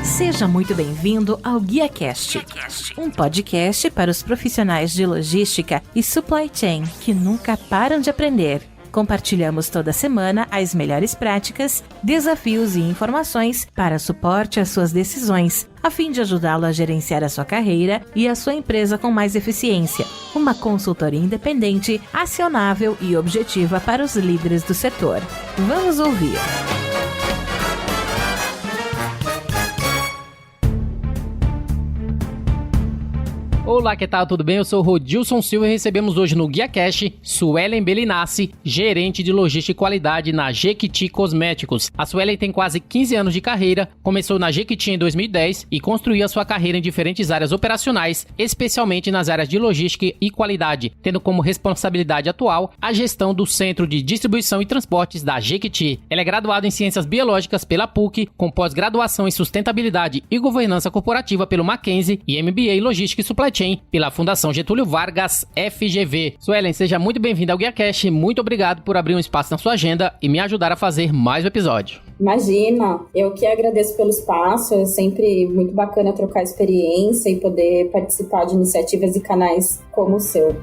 Seja muito bem-vindo ao GuiaCast, um podcast para os profissionais de logística e supply chain que nunca param de aprender. Compartilhamos toda semana as melhores práticas, desafios e informações para suporte às suas decisões, a fim de ajudá-lo a gerenciar a sua carreira e a sua empresa com mais eficiência. Uma consultoria independente, acionável e objetiva para os líderes do setor. Vamos ouvir! Olá, que tal? Tudo bem? Eu sou o Rodilson Silva e recebemos hoje no GuiaCast Suelen Bellinassi, gerente de logística e qualidade na Jequiti Cosméticos. A Suelen tem quase 15 anos de carreira, começou na Jequiti em 2010 e construiu a sua carreira em diferentes áreas operacionais, especialmente nas áreas de logística e qualidade, tendo como responsabilidade atual a gestão do Centro de Distribuição e Transportes da Jequiti. Ela é graduada em Ciências Biológicas pela PUC, com pós-graduação em Sustentabilidade e Governança Corporativa pelo Mackenzie e MBA em Logística e Supply Chain pela Fundação Getúlio Vargas, FGV. Suelen, seja muito bem-vinda ao GuiaCast. Muito obrigado por abrir um espaço na sua agenda e me ajudar a fazer mais um episódio. Imagina, eu que agradeço pelo espaço. É sempre muito bacana trocar experiência e poder participar de iniciativas e canais como o seu.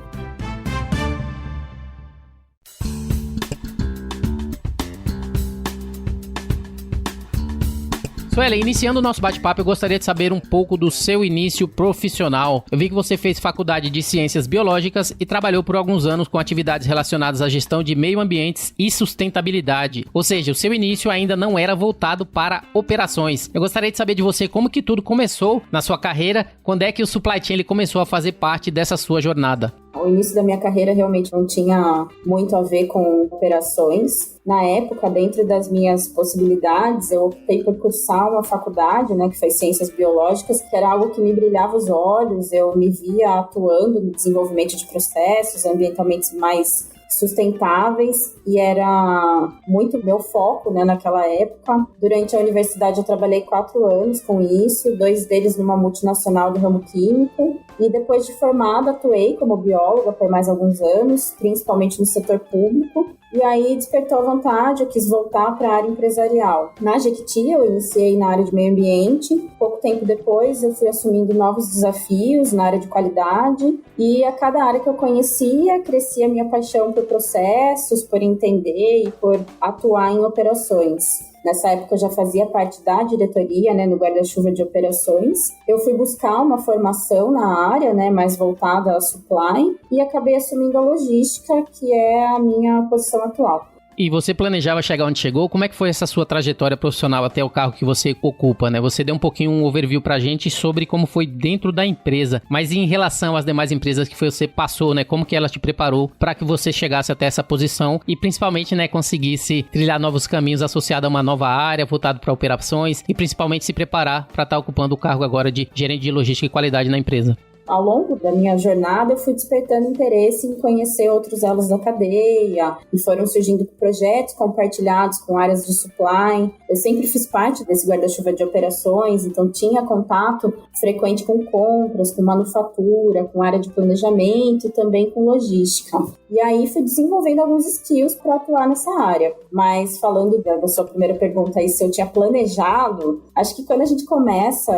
Suelen, iniciando o nosso bate-papo, eu gostaria de saber um pouco do seu início profissional. Eu vi que você fez faculdade de Ciências Biológicas e trabalhou por alguns anos com atividades relacionadas à gestão de meio ambiente e sustentabilidade. Ou seja, o seu início ainda não era voltado para operações. Eu gostaria de saber de você como que tudo começou na sua carreira, quando é que o supply chain ele começou a fazer parte dessa sua jornada? O início da minha carreira realmente não tinha muito a ver com operações. Na época, dentro das minhas possibilidades, eu optei por cursar uma faculdade, que foi Ciências Biológicas, que era algo que me brilhava os olhos. Eu me via atuando no desenvolvimento de processos ambientalmente mais sustentáveis e era muito meu foco, naquela época. Durante a universidade eu trabalhei 4 anos com isso, 2 deles numa multinacional do ramo químico e depois de formada atuei como bióloga por mais alguns anos, principalmente no setor público. E aí despertou a vontade, eu quis voltar para a área empresarial. Na Jequiti eu iniciei na área de meio ambiente, pouco tempo depois eu fui assumindo novos desafios na área de qualidade e a cada área que eu conhecia, crescia a minha paixão por processos, por entender e por atuar em operações. Nessa época eu já fazia parte da diretoria, no guarda-chuva de operações. Eu fui buscar uma formação na área, mais voltada à supply, e acabei assumindo a logística, que é a minha posição atual. E você planejava chegar onde chegou? Como é que foi essa sua trajetória profissional até o cargo que você ocupa, Você deu um pouquinho um overview pra gente sobre como foi dentro da empresa, mas em relação às demais empresas que você passou, Como que ela te preparou para que você chegasse até essa posição e principalmente, conseguisse trilhar novos caminhos associados a uma nova área, voltado para operações e principalmente se preparar para estar ocupando o cargo agora de gerente de logística e qualidade na empresa. Ao longo da minha jornada, eu fui despertando interesse em conhecer outros elos da cadeia e foram surgindo projetos compartilhados com áreas de supply. Eu sempre fiz parte desse guarda-chuva de operações, então tinha contato frequente com compras, com manufatura, com área de planejamento e também com logística. E aí fui desenvolvendo alguns skills para atuar nessa área. Mas falando da sua primeira pergunta aí, se eu tinha planejado, acho que quando a gente começa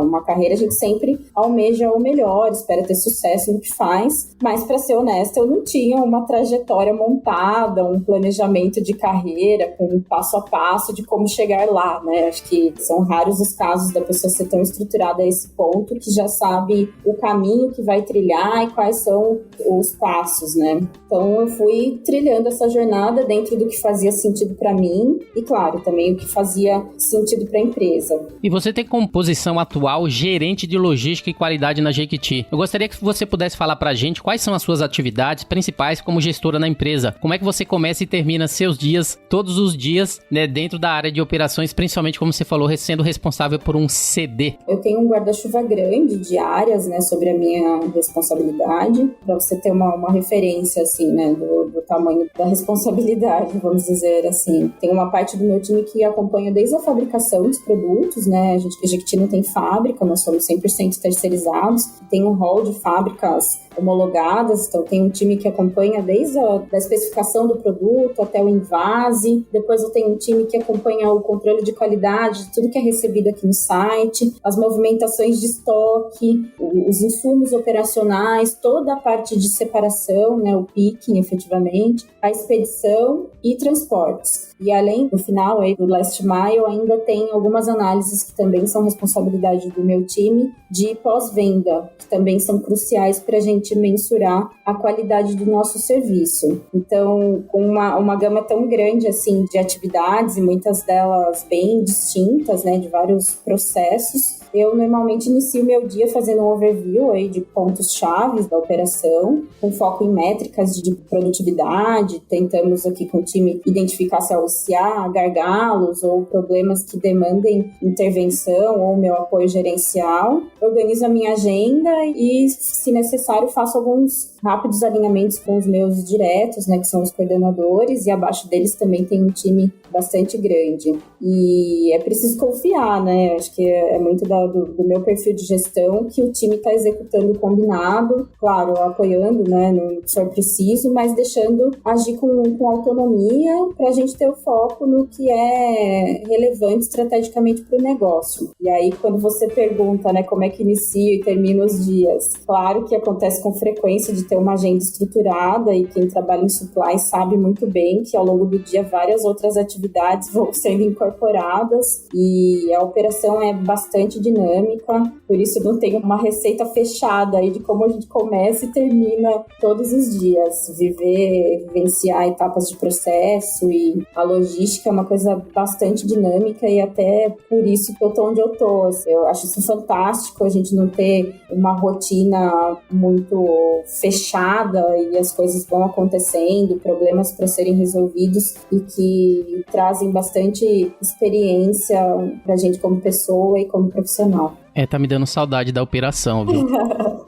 uma carreira, a gente sempre almeja o melhor, espera ter sucesso no que faz, mas para ser honesta, eu não tinha uma trajetória montada, um planejamento de carreira com um passo a passo de como chegar lá, Acho que são raros os casos da pessoa ser tão estruturada a esse ponto que já sabe o caminho que vai trilhar e quais são os passos, Então eu fui trilhando essa jornada dentro do que fazia sentido para mim e, claro, também o que fazia sentido para a empresa. E você tem como posição atual gerente de logística e qualidade na Jequiti. Eu gostaria que você pudesse falar pra gente quais são as suas atividades principais como gestora na empresa. Como é que você começa e termina seus dias, todos os dias, dentro da área de operações, principalmente, como você falou, sendo responsável por um CD. Eu tenho um guarda-chuva grande de áreas, sobre a minha responsabilidade, para você ter uma referência, assim, do tamanho da responsabilidade, vamos dizer assim. Tem uma parte do meu time que acompanha desde a fabricação dos produtos, A Jequiti não tem fábrica, nós somos 100% terceirizados. Tem um hall de fábricas homologadas. Então, tem um time que acompanha desde a especificação do produto até o invase. Depois eu tenho um time que acompanha o controle de qualidade de tudo que é recebido aqui no site, as movimentações de estoque, os insumos operacionais, toda a parte de separação, né, o picking, efetivamente, a expedição e transportes. E além, no final aí, do last mile, ainda tem algumas análises que também são responsabilidade do meu time de pós-venda, que também são cruciais para a gente mensurar a qualidade do nosso serviço. Então, com uma gama tão grande assim de atividades, e muitas delas bem distintas, né, de vários processos, eu normalmente inicio meu dia fazendo um overview aí de pontos-chave da operação, com foco em métricas de produtividade. Tentamos aqui com o time identificar se há gargalos ou problemas que demandem intervenção ou meu apoio gerencial. Organizo a minha agenda e, se necessário, faço alguns rápidos alinhamentos com os meus diretos, né, que são os coordenadores, e abaixo deles também tem um time bastante grande. E é preciso confiar, né? Acho que é muito do meu perfil de gestão que o time está executando o combinado, claro, apoiando, né, no que for preciso, mas deixando agir com autonomia para a gente ter o foco no que é relevante estrategicamente para o negócio. E aí, quando você pergunta, né, como é que inicia e termina os dias, claro que acontece com frequência de ter uma agenda estruturada, e quem trabalha em supply sabe muito bem que ao longo do dia várias outras atividades vão sendo incorporadas e a operação é bastante dinâmica, por isso não tem uma receita fechada aí de como a gente começa e termina todos os dias. Vivenciar etapas de processo e a logística é uma coisa bastante dinâmica, e até por isso que eu tô onde eu tô. Eu acho isso fantástico, a gente não ter uma rotina muito fechada e as coisas vão acontecendo, problemas para serem resolvidos e que trazem bastante experiência pra gente como pessoa e como profissional. Tá me dando saudade da operação, viu?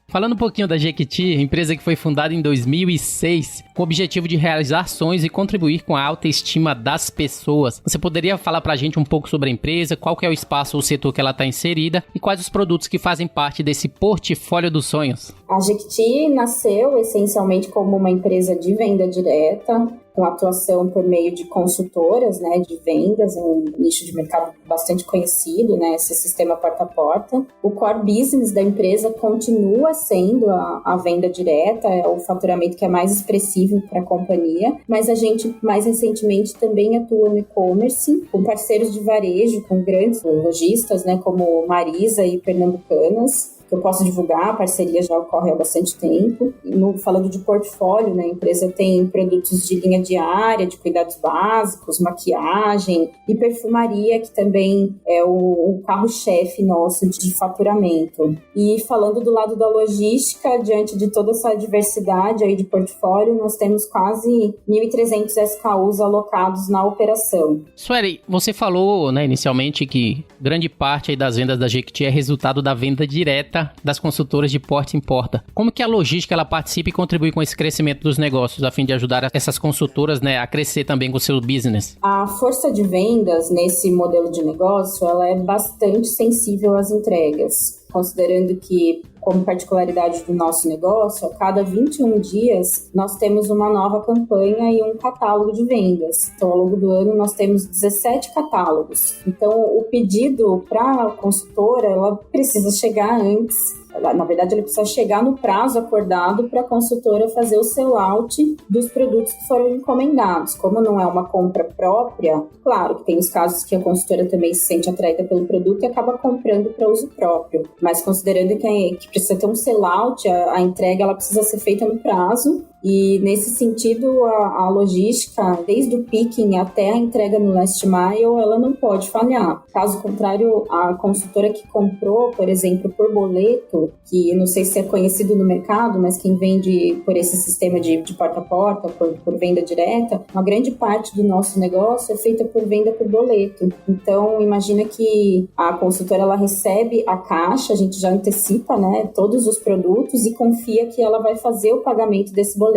Falando um pouquinho da Jequiti, empresa que foi fundada em 2006 com o objetivo de realizar ações e contribuir com a autoestima das pessoas. Você poderia falar pra gente um pouco sobre a empresa, qual que é o espaço ou setor que ela está inserida e quais os produtos que fazem parte desse portfólio dos sonhos? A Jequiti nasceu essencialmente como uma empresa de venda direta, com atuação por meio de consultoras, né, de vendas, um nicho de mercado bastante conhecido, né, esse sistema porta a porta. O core business da empresa continua sendo a venda direta, é o faturamento que é mais expressivo para a companhia, mas a gente mais recentemente também atua no e-commerce, com parceiros de varejo, com grandes lojistas, né, como Marisa e Pernambucanas, que eu posso divulgar, a parceria já ocorre há bastante tempo. Falando de portfólio, né, a empresa tem produtos de linha diária, de cuidados básicos, maquiagem e perfumaria, que também é o carro-chefe nosso de faturamento. E falando do lado da logística, diante de toda essa diversidade aí de portfólio, nós temos quase 1.300 SKUs alocados na operação. Sueli, você falou, né, inicialmente que grande parte aí das vendas da Jequiti é resultado da venda direta das consultoras de porta em porta. Como que a logística ela participa e contribui com esse crescimento dos negócios, a fim de ajudar essas consultoras, né, a crescer também com o seu business? A força de vendas nesse modelo de negócio, ela é bastante sensível às entregas, considerando que, como particularidade do nosso negócio, a cada 21 dias nós temos uma nova campanha e um catálogo de vendas. Então, ao longo do ano, nós temos 17 catálogos. Então, o pedido para a consultora, ela precisa chegar antes. Na verdade, ele precisa chegar no prazo acordado para a consultora fazer o sell-out dos produtos que foram encomendados. Como não é uma compra própria, claro que tem os casos que a consultora também se sente atraída pelo produto e acaba comprando para uso próprio. Mas considerando que precisa ter um sell-out, a entrega ela precisa ser feita no prazo. E, nesse sentido, a logística, desde o picking até a entrega no last mile, ela não pode falhar. Caso contrário, a consultora que comprou, por exemplo, por boleto, que eu não sei se é conhecido no mercado, mas quem vende por esse sistema de porta a porta, por venda direta, uma grande parte do nosso negócio é feita por venda por boleto. Então, imagina que a consultora ela recebe a caixa, a gente já antecipa, né, todos os produtos e confia que ela vai fazer o pagamento desse boleto.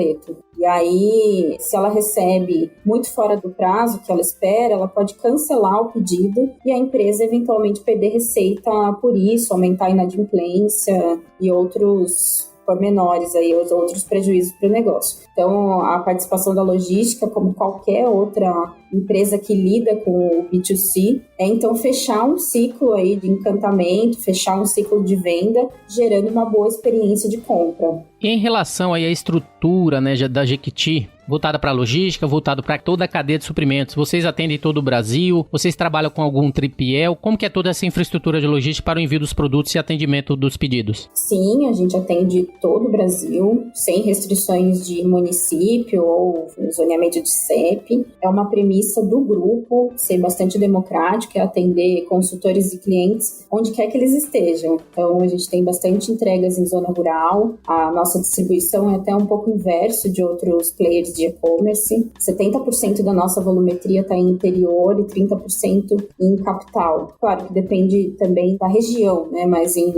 E aí, se ela recebe muito fora do prazo que ela espera, ela pode cancelar o pedido e a empresa eventualmente perder receita por isso, aumentar a inadimplência e outros pormenores aí, os outros prejuízos para o negócio. Então, a participação da logística, como qualquer outra empresa que lida com o B2C, é então fechar um ciclo aí de encantamento, fechar um ciclo de venda, gerando uma boa experiência de compra. Em relação aí à estrutura, né, da Jequiti, voltada para a logística, voltado para toda a cadeia de suprimentos, vocês atendem todo o Brasil? Vocês trabalham com algum 3PL? Como que é toda essa infraestrutura de logística para o envio dos produtos e atendimento dos pedidos? Sim, a gente atende todo o Brasil, sem restrições de município ou zoneamento de CEP. É uma premissa do grupo ser bastante democrático, é atender consultores e clientes onde quer que eles estejam. Então, a gente tem bastante entregas em zona rural. A nossa distribuição é até um pouco inverso de outros players de e-commerce. 70% da nossa volumetria está em interior e 30% em capital. Claro que depende também da região, né? Mas em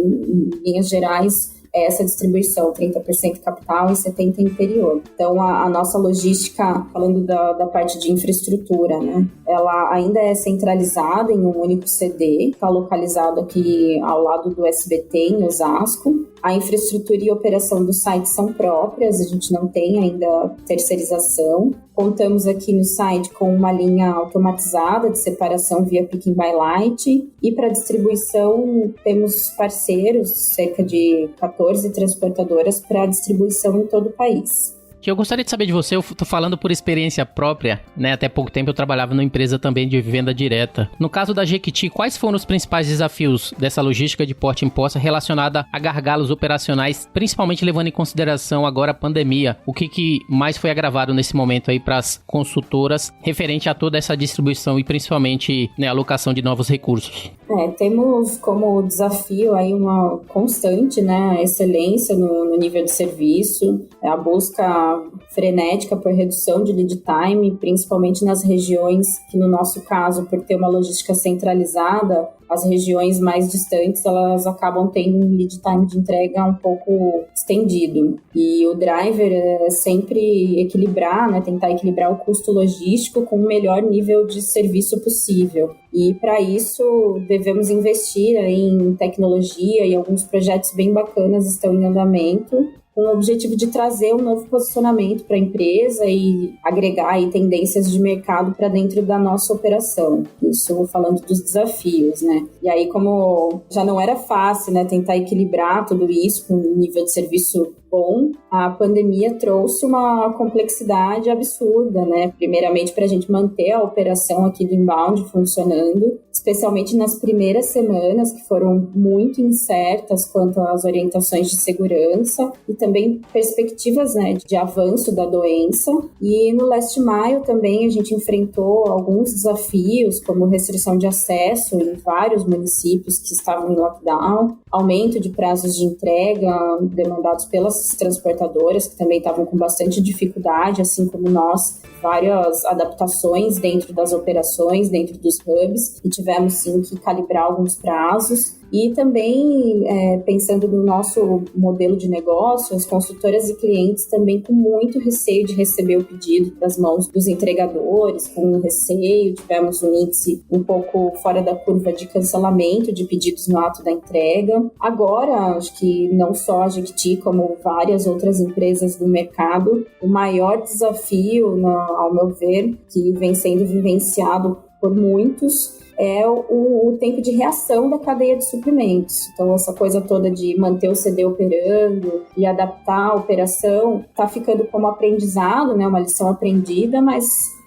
linhas gerais, essa distribuição, 30% capital e 70% interior. Então, a nossa logística, falando da parte de infraestrutura, né, ela ainda é centralizada em um único CD, está localizado aqui ao lado do SBT, em Osasco. A infraestrutura e operação do site são próprias, a gente não tem ainda terceirização. Contamos aqui no site com uma linha automatizada de separação via Picking by Light, e para distribuição temos parceiros, cerca de 14 transportadoras para distribuição em todo o país. Que eu gostaria de saber de você, eu tô falando por experiência própria, né? Até pouco tempo eu trabalhava numa empresa também de venda direta. No caso da Jequiti, quais foram os principais desafios dessa logística de porta em porta relacionada a gargalos operacionais, principalmente levando em consideração agora a pandemia? O que mais foi agravado nesse momento aí para as consultoras referente a toda essa distribuição e principalmente, né, alocação de novos recursos? Temos como desafio aí uma constante, né, a excelência no nível de serviço, a busca frenética por redução de lead time, principalmente nas regiões que, no nosso caso, por ter uma logística centralizada, as regiões mais distantes, elas acabam tendo um lead time de entrega um pouco estendido. E o driver é sempre equilibrar, né, tentar equilibrar o custo logístico com o melhor nível de serviço possível. E, para isso, devemos investir em tecnologia, e alguns projetos bem bacanas estão em andamento, com o objetivo de trazer um novo posicionamento para a empresa e agregar aí tendências de mercado para dentro da nossa operação. Isso falando dos desafios, né? E aí, como já não era fácil, né, tentar equilibrar tudo isso com um nível de serviço bom, a pandemia trouxe uma complexidade absurda, né? Primeiramente, para a gente manter a operação aqui do inbound funcionando, especialmente nas primeiras semanas, que foram muito incertas quanto às orientações de segurança e também perspectivas, né, de avanço da doença. E no last mile também a gente enfrentou alguns desafios, como restrição de acesso em vários municípios que estavam em lockdown, aumento de prazos de entrega demandados pelas transportadoras, que também estavam com bastante dificuldade, assim como nós, várias adaptações dentro das operações, dentro dos hubs, e tivemos sim que calibrar alguns prazos. E também, pensando no nosso modelo de negócio, as consultoras e clientes também com muito receio de receber o pedido das mãos dos entregadores, com receio, tivemos um índice um pouco fora da curva de cancelamento de pedidos no ato da entrega. Agora, acho que não só a Jequiti, como várias outras empresas do mercado, o maior desafio, ao meu ver, que vem sendo vivenciado por muitos, é o tempo de reação da cadeia de suprimentos. Então, essa coisa toda de manter o CD operando e adaptar a operação está ficando como aprendizado, né? Uma lição aprendida, mas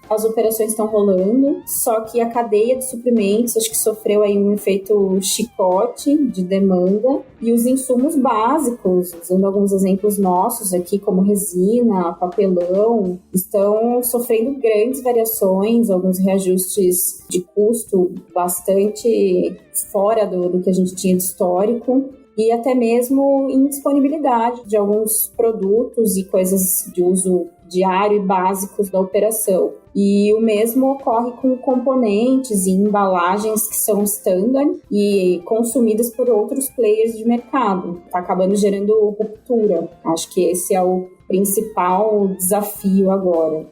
as operações estão rolando, só que a cadeia de suprimentos acho que sofreu aí um efeito chicote de demanda, e os insumos básicos, usando alguns exemplos nossos aqui, como resina, papelão, estão sofrendo grandes variações, alguns reajustes de custo bastante fora do que a gente tinha de histórico, e até mesmo indisponibilidade de alguns produtos e coisas de uso diário e básicos da operação. E o mesmo ocorre com componentes e embalagens que são standard e consumidas por outros players de mercado. Está acabando gerando ruptura. Acho que esse é o principal desafio agora.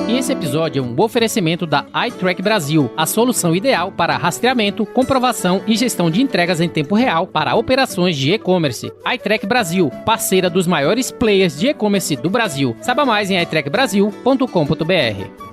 E Esse episódio é um oferecimento da iTrack Brasil, a solução ideal para rastreamento, comprovação e gestão de entregas em tempo real para operações de e-commerce. iTrack Brasil, parceira dos maiores players de e-commerce do Brasil. Saiba mais em itrackbrasil.com.br.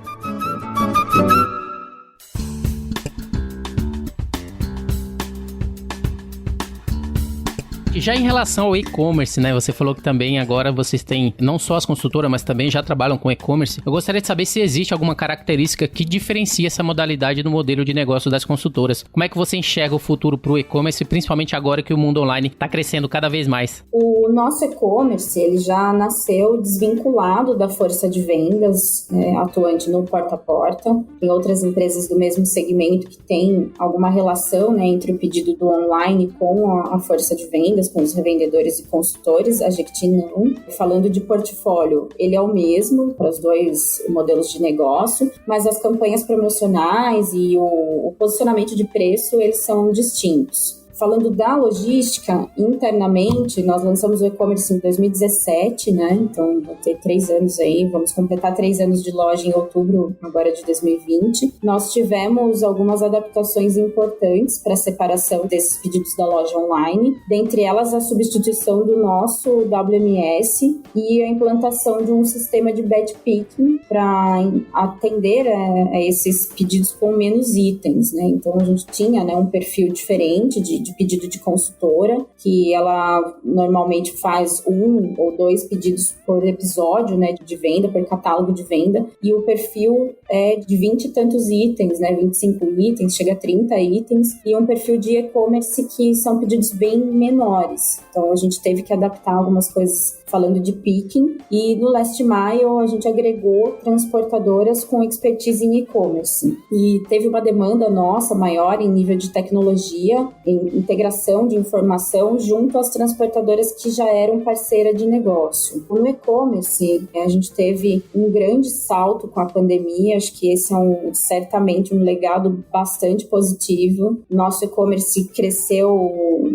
Já em relação ao e-commerce, né? Você falou que também agora vocês têm não só as consultoras, mas também já trabalham com e-commerce. Eu gostaria de saber se existe alguma característica que diferencia essa modalidade do modelo de negócio das consultoras. Como é que você enxerga o futuro para o e-commerce, principalmente agora que o mundo online está crescendo cada vez mais? O nosso e-commerce, ele já nasceu desvinculado da força de vendas, atuante no porta a porta. Tem outras empresas do mesmo segmento que têm alguma relação, né, entre o pedido do online com a força de vendas, com os revendedores e consultores. A Jequiti não. Falando de portfólio, ele é o mesmo para os dois modelos de negócio, mas as campanhas promocionais e o posicionamento de preço, eles são distintos. Falando da logística, internamente, nós lançamos o e-commerce em 2017, né? Então, vai ter 3 anos aí, vamos completar 3 anos de loja em outubro, agora de 2020. Nós tivemos algumas adaptações importantes para a separação desses pedidos da loja online, dentre elas a substituição do nosso WMS e a implantação de um sistema de batch picking para atender a esses pedidos com menos itens, né? Então, a gente tinha, né, um perfil diferente de pedido de consultora, que ela normalmente faz 1 ou 2 pedidos por episódio, né, de venda, por catálogo de venda, e o perfil é de 20 e tantos itens, né, 25 itens, chega a 30 itens, e um perfil de e-commerce que são pedidos bem menores. Então, a gente teve que adaptar algumas coisas falando de picking, e no Last Mile a gente agregou transportadoras com expertise em e-commerce. E teve uma demanda nossa maior em nível de tecnologia, em integração de informação junto às transportadoras que já eram parceira de negócio. No e-commerce, a gente teve um grande salto com a pandemia, acho que esse é certamente um legado bastante positivo. Nosso e-commerce cresceu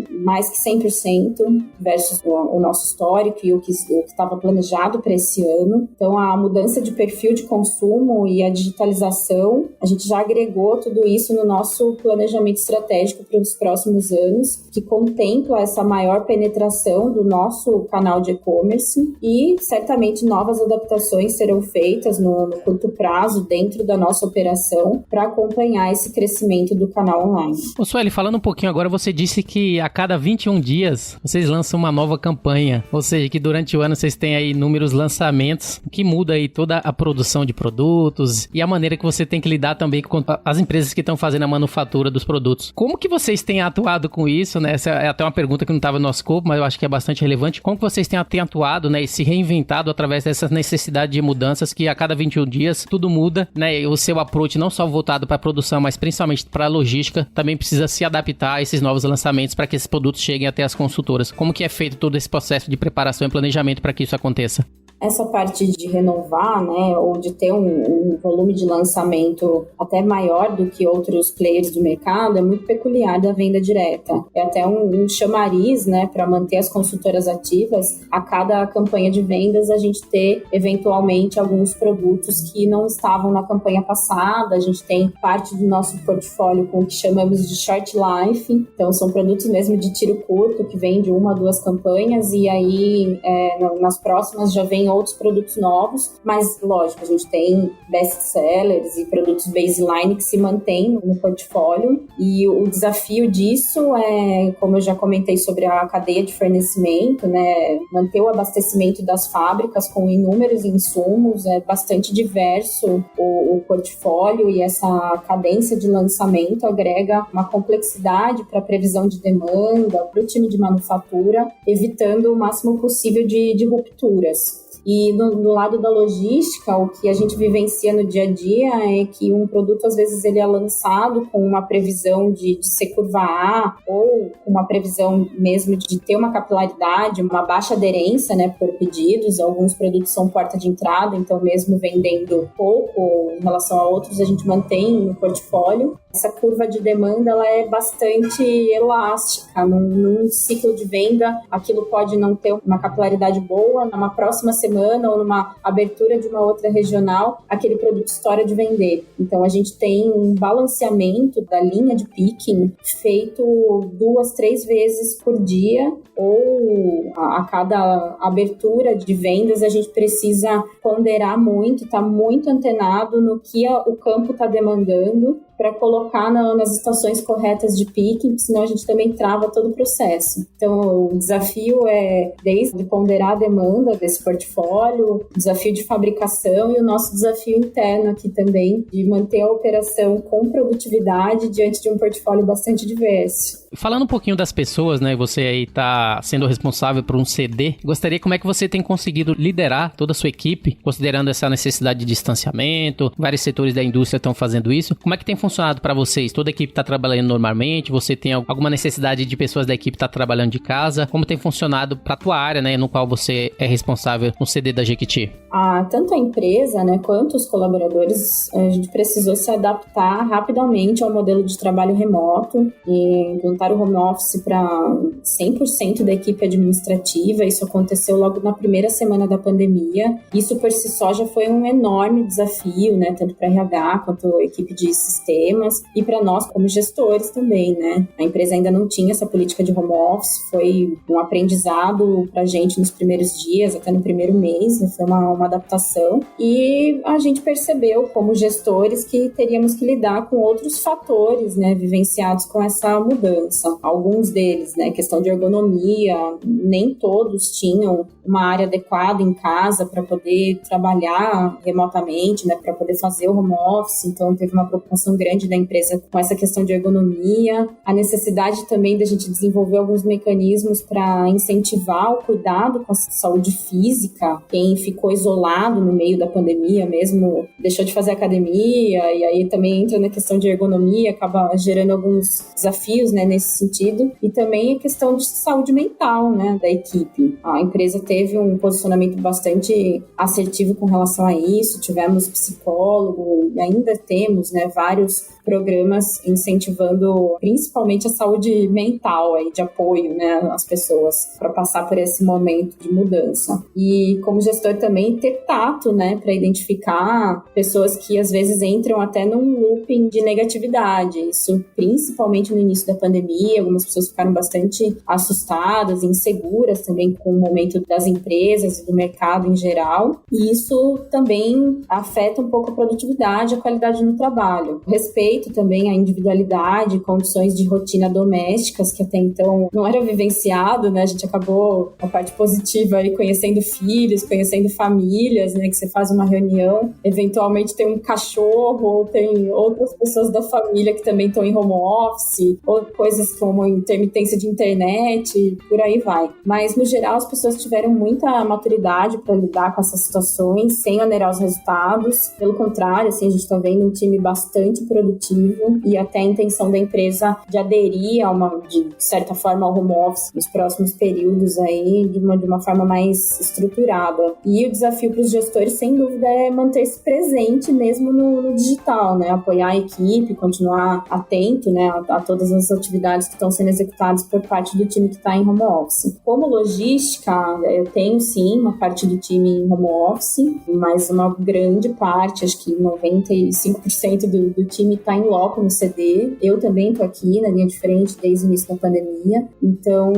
mais que 100% versus o nosso histórico e o que estava planejado para esse ano. Então, a mudança de perfil de consumo e a digitalização, a gente já agregou tudo isso no nosso planejamento estratégico para os próximos anos, que contempla essa maior penetração do nosso canal de e-commerce, e certamente novas adaptações serão feitas no curto prazo dentro da nossa operação para acompanhar esse crescimento do canal online. Ô Sueli, falando um pouquinho agora, você disse que a cada 21 dias vocês lançam uma nova campanha, ou seja, que durante o ano vocês têm aí inúmeros lançamentos, que muda aí toda a produção de produtos e a maneira que você tem que lidar também com as empresas que estão fazendo a manufatura dos produtos. Como que vocês têm atuado com isso, né? Essa é até uma pergunta que não estava no nosso escopo, mas eu acho que é bastante relevante. Como que vocês têm atuado, né, e se reinventado através dessas necessidades de mudanças que a cada 21 dias tudo muda, né? E o seu approach não só voltado para a produção, mas principalmente para a logística, também precisa se adaptar a esses novos lançamentos para que esses produtos cheguem até as consultoras. Como que é feito todo esse processo de preparação e planejamento para que isso aconteça? Essa parte de renovar, né, ou de ter um volume de lançamento até maior do que outros players do mercado é muito peculiar da venda direta. É até um chamariz, né, para manter as consultoras ativas. A cada campanha de vendas a gente ter eventualmente alguns produtos que não estavam na campanha passada. A gente tem parte do nosso portfólio com o que chamamos de short life. Então são produtos mesmo de tiro curto que vêm de 1 a 2 campanhas e aí nas próximas já vem outros produtos novos, mas lógico, a gente tem best-sellers e produtos baseline que se mantêm no portfólio, e o desafio disso é, como eu já comentei sobre a cadeia de fornecimento, né, manter o abastecimento das fábricas com inúmeros insumos, é bastante diverso o portfólio, e essa cadência de lançamento agrega uma complexidade para a previsão de demanda, para o time de manufatura, evitando o máximo possível de rupturas. E do lado da logística, o que a gente vivencia no dia a dia é que um produto, às vezes, ele é lançado com uma previsão de ser curva A, ou com uma previsão mesmo de ter uma capilaridade, uma baixa aderência, né, por pedidos. Alguns produtos são porta de entrada, então mesmo vendendo pouco em relação a outros, a gente mantém no portfólio. essa curva de demanda ela é bastante elástica. Num ciclo de venda, aquilo pode não ter uma capilaridade boa, numa próxima semana ou numa abertura de uma outra regional, aquele produto estoura de vender. Então, a gente tem um balanceamento da linha de picking feito 2, 3 vezes por dia, ou a cada abertura de vendas a gente precisa ponderar muito, estar muito antenado no que o campo está demandando para colocar nas estações corretas de picking, senão a gente também trava todo o processo. Então, o desafio é desde ponderar a demanda desse portfólio, o desafio de fabricação e o nosso desafio interno aqui também, de manter a operação com produtividade diante de um portfólio bastante diverso. Falando um pouquinho das pessoas, né? Você aí está sendo responsável por um CD. Gostaria como é que você tem conseguido liderar toda a sua equipe, considerando essa necessidade de distanciamento, vários setores da indústria estão fazendo isso. Como é que tem funcionado para vocês? Toda a equipe está trabalhando normalmente? Você tem alguma necessidade de pessoas da equipe estar trabalhando de casa? Como tem funcionado para a tua área, né? No qual você é responsável no CD da Jequiti? Tanto a empresa, né, quanto os colaboradores, a gente precisou se adaptar rapidamente ao modelo de trabalho remoto e implantar o home office para 100% da equipe administrativa. Isso aconteceu logo na primeira semana da pandemia. Isso por si só já foi um enorme desafio, né, tanto para RH quanto a equipe de sistemas e para nós como gestores também, né. A empresa ainda não tinha essa política de home office, foi um aprendizado para a gente nos primeiros dias, até no primeiro mês, né, foi uma adaptação, e a gente percebeu como gestores que teríamos que lidar com outros fatores, né, vivenciados com essa mudança. Alguns deles, né, questão de ergonomia, nem todos tinham uma área adequada em casa para poder trabalhar remotamente, né, para poder fazer o home office, então teve uma preocupação grande da empresa com essa questão de ergonomia, a necessidade também da gente desenvolver alguns mecanismos para incentivar o cuidado com a saúde física. Quem ficou isolado no meio da pandemia mesmo, deixou de fazer academia, e aí também entra na questão de ergonomia, acaba gerando alguns desafios, né, nesse sentido, e também a questão de saúde mental, né, da equipe. A empresa teve um posicionamento bastante assertivo com relação a isso, tivemos psicólogo e ainda temos, né, vários programas incentivando principalmente a saúde mental aí, de apoio, né, às pessoas para passar por esse momento de mudança. E como gestor também ter tato, né, para identificar pessoas que às vezes entram até num looping de negatividade. Isso principalmente no início da pandemia, algumas pessoas ficaram bastante assustadas, inseguras também com o momento das empresas e do mercado em geral. E isso também afeta um pouco a produtividade, a qualidade no trabalho. Respeito também à individualidade, condições de rotina domésticas que até então não era vivenciado, né? A gente acabou a parte positiva aí conhecendo filhos, conhecendo famílias, né? Que você faz uma reunião, eventualmente tem um cachorro ou tem outras pessoas da família que também estão em home office, ou coisas como intermitência de internet, por aí vai. Mas no geral as pessoas tiveram muita maturidade para lidar com essas situações sem onerar os resultados. Pelo contrário, assim, a gente está vendo um time bastante produtivo e até a intenção da empresa de aderir de certa forma ao home office nos próximos períodos aí de uma forma mais estruturada. E o desafio para os gestores, sem dúvida, é manter-se presente mesmo no digital, né? Apoiar a equipe, continuar atento, né, a todas as atividades que estão sendo executadas por parte do time que está em home office. Como logística, eu tenho sim uma parte do time em home office, mas uma grande parte, acho que 95% do time está em loco no CD. Eu também estou aqui na linha de frente desde o início da pandemia, então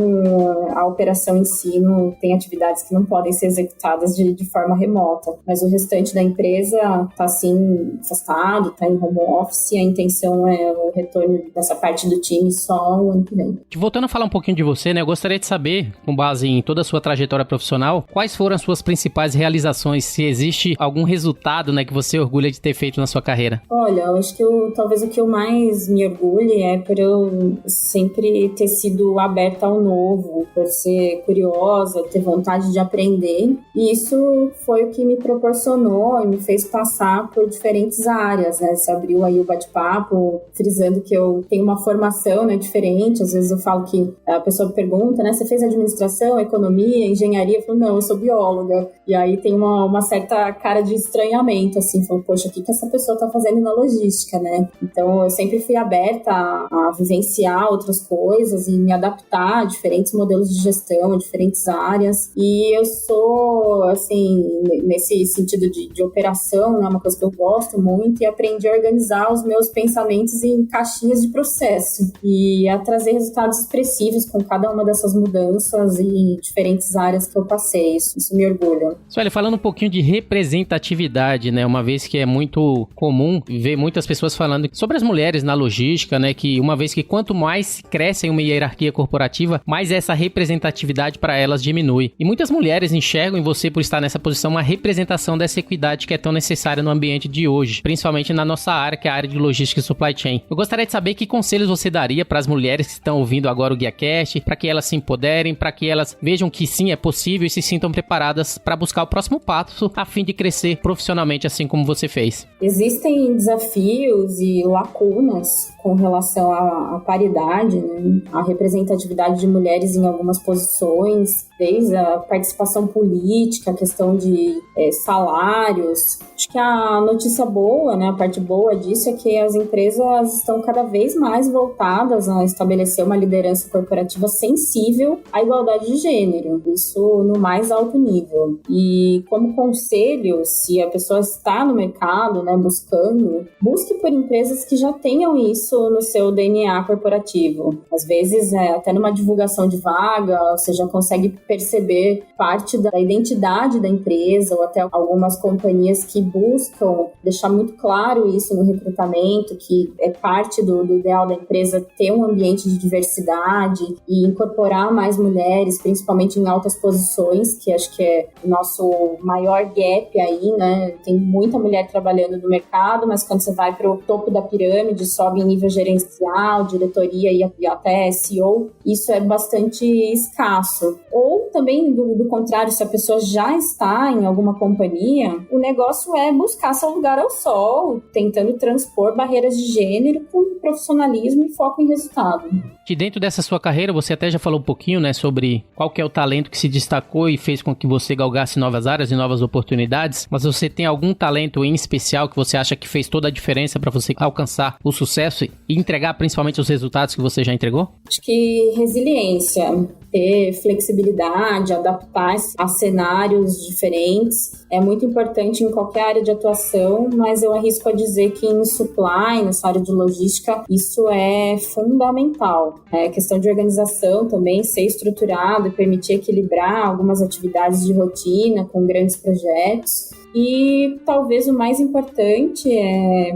a operação em si tem atividades que não podem ser executadas de forma remota, mas o restante da empresa está sim afastado, está em home office, e a intenção é o retorno dessa parte do time só o ano que vem. Voltando a falar um pouquinho de você, né, eu gostaria de saber, com base em toda a sua trajetória profissional, quais foram as suas principais realizações, se existe algum resultado, né, que você orgulha de ter feito na sua carreira? Olha, eu acho que talvez o que eu mais me orgulhe é por eu sempre ter sido aberta ao novo, por ser curiosa, ter vontade de aprender. E isso foi o que me proporcionou e me fez passar por diferentes áreas, né? Você abriu aí o bate-papo, frisando que eu tenho uma formação, né, diferente. Às vezes eu falo que a pessoa pergunta, né, você fez administração, economia, engenharia? Eu falo, não, eu sou bióloga. E aí tem uma certa cara de estranhamento, assim, falo, poxa, o que essa pessoa tá fazendo na logística, né? Então, eu sempre fui aberta a vivenciar outras coisas e me adaptar a diferentes modelos de gestão, a diferentes áreas. E eu sou, assim, nesse sentido de operação, né, uma coisa que eu gosto muito, e aprendi a organizar os meus pensamentos em caixinhas de processo e a trazer resultados expressivos com cada uma dessas mudanças e diferentes áreas que eu passei. Isso me orgulha. Sueli, falando um pouquinho de representatividade, né, uma vez que é muito comum ver muitas pessoas falando sobre as mulheres na logística, né, que uma vez que quanto mais cresce em uma hierarquia corporativa, mais essa representatividade para elas diminui. E muitas mulheres enxergam em você, por estar nessa posição, uma representação dessa equidade que é tão necessária no ambiente de hoje, principalmente na nossa área, que é a área de logística e supply chain. Eu gostaria de saber que conselhos você daria para as mulheres que estão ouvindo agora o GuiaCast, para que elas se empoderem, para que elas vejam que sim, é possível e se sintam preparadas para buscar o próximo passo a fim de crescer profissionalmente, assim como você fez. Existem desafios e lacunas com relação à paridade, né? A representatividade de mulheres em algumas posições, desde a participação política, a questão de salários. Acho que a notícia boa, né, a parte boa disso é que as empresas estão cada vez mais voltadas a estabelecer uma liderança corporativa sensível à igualdade de gênero, isso no mais alto nível. E como conselho, se a pessoa está no mercado, né, busque por empresas que já tenham isso no seu DNA corporativo. Às vezes, até numa divulgação de vaga, você já consegue perceber parte da identidade da empresa, ou até algumas companhias que buscam deixar muito claro isso no recrutamento, que é parte do ideal da empresa ter um ambiente de diversidade e incorporar mais mulheres, principalmente em altas posições, que acho que é o nosso maior gap aí, né? Tem muita mulher trabalhando no mercado, mas quando você vai para o topo da pirâmide, sobe em nível gerencial, diretoria e até CEO, isso é bastante escasso. Ou também, do contrário, se a pessoa já está em alguma companhia, o negócio é buscar seu lugar ao sol, tentando transpor barreiras de gênero com profissionalismo e foco em resultado. E dentro dessa sua carreira, você até já falou um pouquinho, né, sobre qual que é o talento que se destacou e fez com que você galgasse novas áreas e novas oportunidades, mas você tem algum talento em especial que você acha que fez toda a diferença para você alcançar o sucesso e entregar principalmente os resultados que você já entregou? Acho que resiliência, ter flexibilidade, adaptar-se a cenários diferentes é muito importante em qualquer área de atuação, mas eu arrisco a dizer que em supply, nessa área de logística, isso é fundamental. É questão de organização também, ser estruturado e permitir equilibrar algumas atividades de rotina com grandes projetos. E talvez o mais importante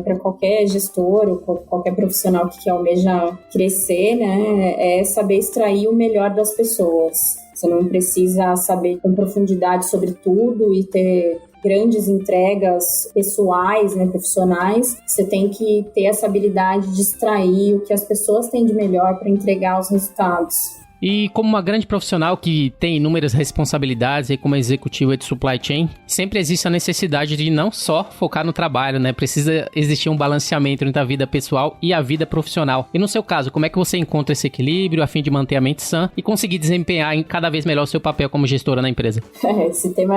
para qualquer gestor ou qualquer profissional que almeja crescer, né, é saber extrair o melhor das pessoas. Você não precisa saber com profundidade sobre tudo e ter grandes entregas pessoais, né, profissionais. Você tem que ter essa habilidade de extrair o que as pessoas têm de melhor para entregar os resultados. E como uma grande profissional que tem inúmeras responsabilidades aí como executiva de supply chain, sempre existe a necessidade de não só focar no trabalho, né? Precisa existir um balanceamento entre a vida pessoal e a vida profissional. E no seu caso, como é que você encontra esse equilíbrio a fim de manter a mente sã e conseguir desempenhar cada vez melhor o seu papel como gestora na empresa? Esse tema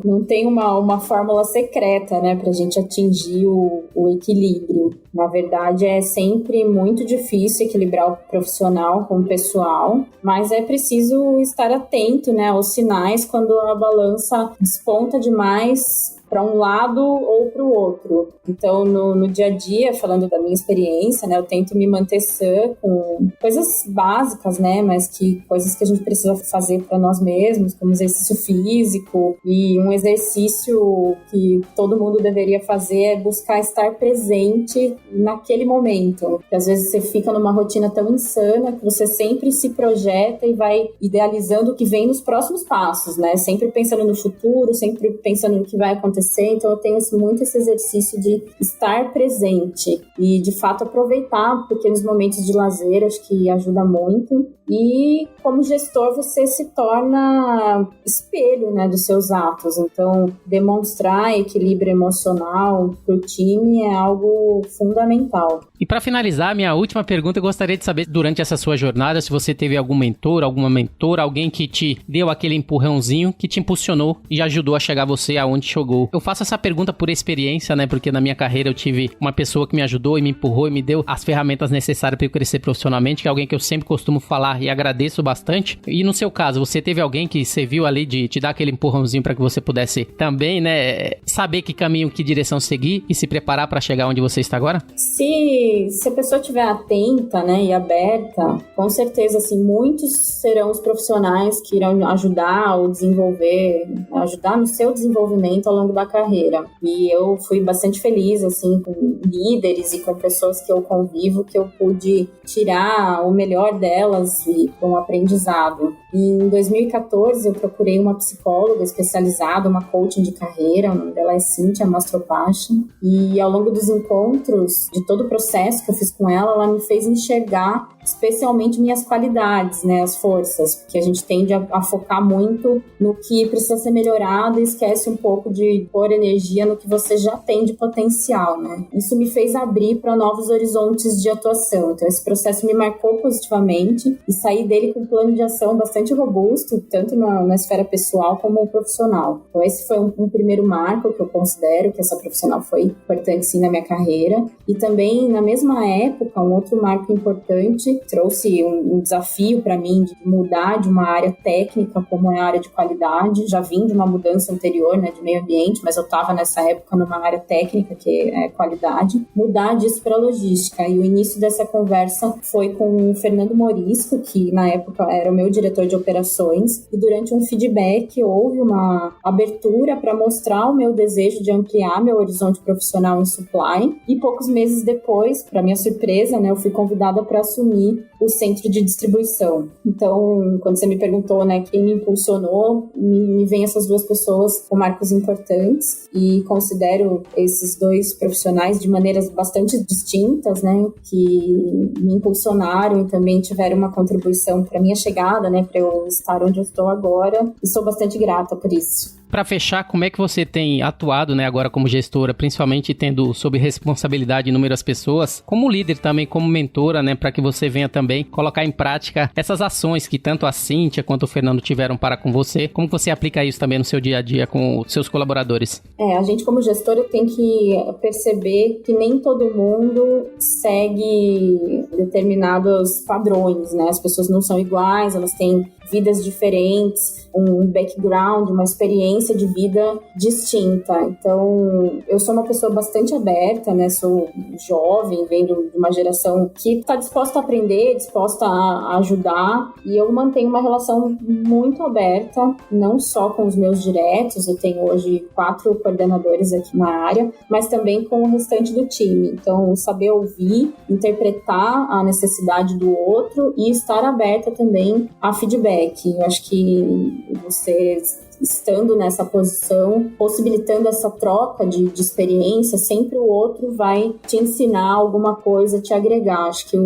não tem uma fórmula secreta, né, pra gente atingir o equilíbrio. Na verdade, é sempre muito difícil equilibrar o profissional com o pessoal, mas é preciso estar atento, né, aos sinais quando a balança desponta demais para um lado ou para o outro. Então, no dia a dia, falando da minha experiência, né, eu tento me manter sã com coisas básicas, né, mas coisas que a gente precisa fazer para nós mesmos, como exercício físico, e um exercício que todo mundo deveria fazer é buscar estar presente naquele momento. Porque às vezes você fica numa rotina tão insana que você sempre se projeta e vai idealizando o que vem nos próximos passos, né, sempre pensando no futuro, sempre pensando no que vai acontecer. Então eu tenho muito esse exercício de estar presente e de fato aproveitar pequenos momentos de lazer, acho que ajuda muito. E como gestor você se torna espelho, né, dos seus atos, então demonstrar equilíbrio emocional para o time é algo fundamental. E para finalizar, minha última pergunta, eu gostaria de saber, durante essa sua jornada, se você teve algum mentor, alguma mentora, alguém que te deu aquele empurrãozinho, que te impulsionou e ajudou a chegar você aonde chegou. Eu faço essa pergunta por experiência, né? Porque na minha carreira eu tive uma pessoa que me ajudou e me empurrou e me deu as ferramentas necessárias para eu crescer profissionalmente, que é alguém que eu sempre costumo falar e agradeço bastante. E no seu caso, você teve alguém que serviu ali de te dar aquele empurrãozinho para que você pudesse também, né? Saber que caminho, que direção seguir e se preparar para chegar onde você está agora? Se a pessoa estiver atenta, né, e aberta, com certeza, assim, muitos serão os profissionais que irão ajudar ou desenvolver, ajudar no seu desenvolvimento ao longo da carreira. E eu fui bastante feliz, assim, com líderes e com pessoas que eu convivo, que eu pude tirar o melhor delas e com um aprendizado. Em 2014, eu procurei uma psicóloga especializada, uma coaching de carreira, o nome dela é Cíntia Mastropacha, e ao longo dos encontros, de todo o processo que eu fiz com ela me fez enxergar especialmente minhas qualidades, né, as forças, porque a gente tende a focar muito no que precisa ser melhorado e esquece um pouco de pôr energia no que você já tem de potencial, né. Isso me fez abrir para novos horizontes de atuação, então esse processo me marcou positivamente e saí dele com um plano de ação bastante robusto, tanto na esfera pessoal como profissional. Então esse foi um primeiro marco que eu considero que essa profissional foi importante sim na minha carreira, e também na mesma época um outro marco importante trouxe um desafio para mim de mudar de uma área técnica como é a área de qualidade. Já vim de uma mudança anterior, né, de meio ambiente, mas eu estava nessa época numa área técnica que é qualidade, mudar disso para logística. E o início dessa conversa foi com o Fernando Morisco, que na época era o meu diretor de operações, e durante um feedback houve uma abertura para mostrar o meu desejo de ampliar meu horizonte profissional em supply, e poucos meses depois, para minha surpresa, né, eu fui convidada para assumir o centro de distribuição. Então, quando você me perguntou, né, quem me impulsionou, me vem essas duas pessoas com marcos importantes, e considero esses dois profissionais de maneiras bastante distintas, né, que me impulsionaram e também tiveram uma contribuição para minha chegada, né, para eu estar onde eu estou agora, e sou bastante grata por isso. Para fechar, como é que você tem atuado, né, agora como gestora, principalmente tendo sob responsabilidade inúmeras pessoas, como líder também, como mentora, né, para que você venha também colocar em prática essas ações que tanto a Cíntia quanto o Fernando tiveram para com você? Como você aplica isso também no seu dia a dia com os seus colaboradores? A gente como gestora tem que perceber que nem todo mundo segue determinados padrões, né? As pessoas não são iguais, elas têm vidas diferentes, um background, uma experiência de vida distinta. Então, eu sou uma pessoa bastante aberta, né? Sou jovem, venho de uma geração que está disposta a aprender, disposta a ajudar, e eu mantenho uma relação muito aberta, não só com os meus diretos, eu tenho hoje 4 coordenadores aqui na área, mas também com o restante do time. Então, saber ouvir, interpretar a necessidade do outro e estar aberta também a feedback. Eu acho que você estando nessa posição, possibilitando essa troca de experiência, sempre o outro vai te ensinar alguma coisa, te agregar. Acho que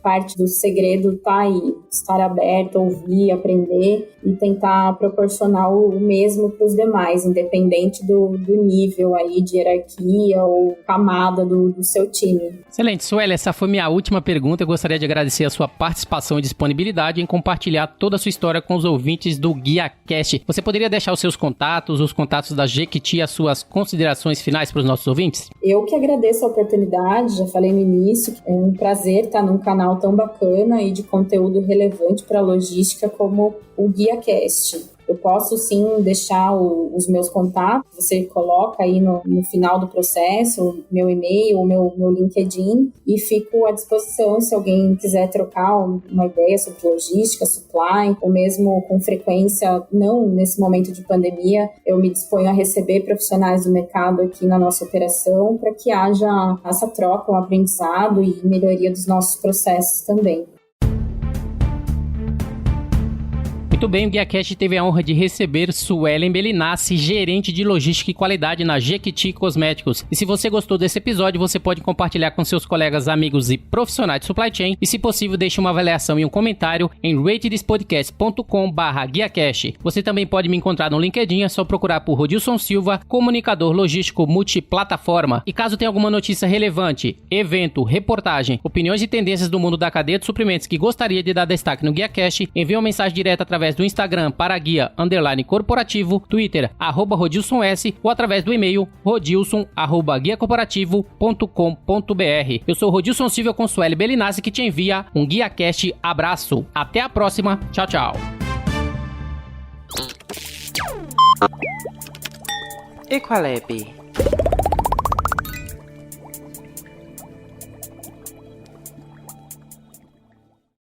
parte do segredo tá aí, estar aberto, ouvir, aprender e tentar proporcionar o mesmo para os demais, independente do nível aí de hierarquia ou camada do seu time. Excelente, Sueli, essa foi minha última pergunta. Eu gostaria de agradecer a sua participação e disponibilidade em compartilhar toda a sua história com os ouvintes do GuiaCast. Você poderia deixar os seus contatos, os contatos da Jequiti, as suas considerações finais para os nossos ouvintes? Eu que agradeço a oportunidade, já falei no início, é um prazer estar num canal tão bacana e de conteúdo relevante para a logística como o GuiaCast. Eu posso sim deixar os meus contatos, você coloca aí no final do processo, o meu e-mail, o meu LinkedIn, e fico à disposição se alguém quiser trocar uma ideia sobre logística, supply, ou mesmo com frequência, não nesse momento de pandemia, eu me disponho a receber profissionais do mercado aqui na nossa operação para que haja essa troca, um aprendizado e melhoria dos nossos processos também. Muito bem, o GuiaCast teve a honra de receber Suelen Bellinassi, gerente de logística e qualidade na Jequiti Cosméticos. E se você gostou desse episódio, você pode compartilhar com seus colegas, amigos e profissionais de supply chain. E se possível, deixe uma avaliação e um comentário em ratedspodcast.com/GuiaCast. Você também pode me encontrar no LinkedIn, é só procurar por Rodilson Silva, comunicador logístico multiplataforma. E caso tenha alguma notícia relevante, evento, reportagem, opiniões e tendências do mundo da cadeia de suprimentos que gostaria de dar destaque no GuiaCast, envie uma mensagem direta através através do Instagram para guia _corporativo, Twitter @rodilsons ou através do e-mail rodilson@guiacorporativo.com.br. Eu sou Rodilson Silva com Sueli Bellinazzi, que te envia um GuiaCast abraço. Até a próxima. Tchau, tchau. Equalab.